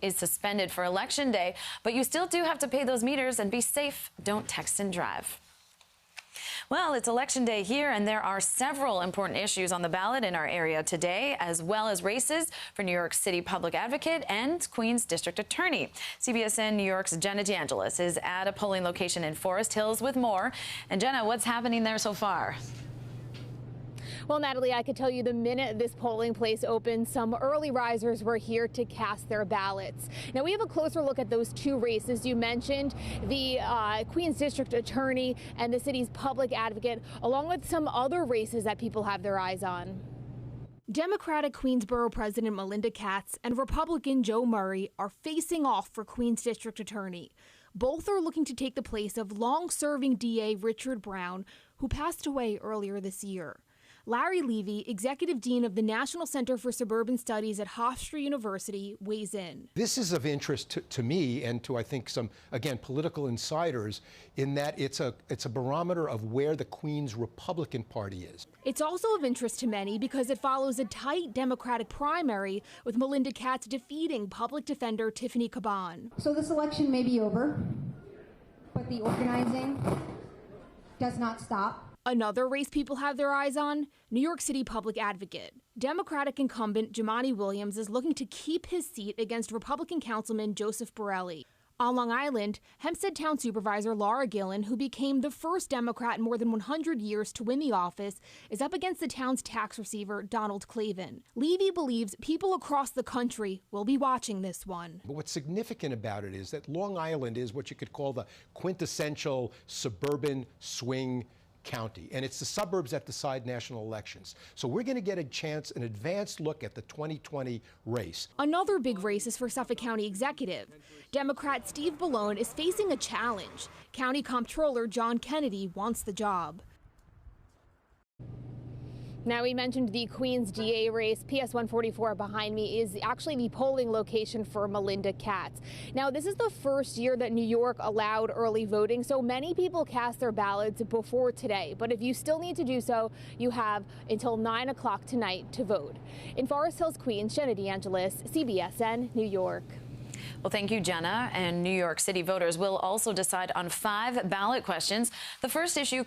Is suspended for Election Day, but you still do have to pay those meters and be safe. Don't text and drive. Well, it's Election Day here, and there are several important issues on the ballot in our area today, as well as races for New York City Public Advocate and Queens District Attorney. CBSN New York's Jenna DeAngelis is at a polling location in Forest Hills with more. And Jenna, what's happening there so far? Well, Natalie, I could tell you the minute this polling place opened, some early risers were here to cast their ballots. Now, we have a closer look at those two races you mentioned, the Queens District Attorney and the city's public advocate, along with some other races that people have their eyes on. Democratic Queensborough President Melinda Katz and Republican Joe Murray are facing off for Queens District Attorney. Both are looking to take the place of long-serving DA Richard Brown, who passed away earlier this year. Larry Levy, Executive Dean of the National Center for Suburban Studies at Hofstra University, weighs in. This is of interest to me and to, I think, some, again, political insiders, in that it's a barometer of where the Queens Republican Party is. It's also of interest to many because it follows a tight Democratic primary, with Melinda Katz defeating public defender Tiffany Caban. So this election may be over, but the organizing does not stop. Another race people have their eyes on, New York City Public Advocate. Democratic incumbent Jumaane Williams is looking to keep his seat against Republican Councilman Joseph Borelli. On Long Island, Hempstead Town Supervisor Laura Gillen, who became the first Democrat in more than 100 years to win the office, is up against the town's tax receiver, Donald Clavin. Levy believes people across the country will be watching this one. But what's significant about it is that Long Island is what you could call the quintessential suburban swing county, and it's the suburbs that decide national elections. So we're going to get a chance, an advanced look at the 2020 race. Another big race is for Suffolk County Executive. Democrat Steve Bellone is facing a challenge. County Comptroller John Kennedy wants the job. Now, we mentioned the Queens DA race. PS 144 behind me is actually the polling location for Melinda Katz. Now, this is the first year that New York allowed early voting, so many people cast their ballots before today. But if you still need to do so, you have until 9 o'clock tonight to vote. In Forest Hills, Queens, Jenna DeAngelis, CBSN, New York. Well, thank you, Jenna. And New York City voters will also decide on 5 ballot questions. The first issue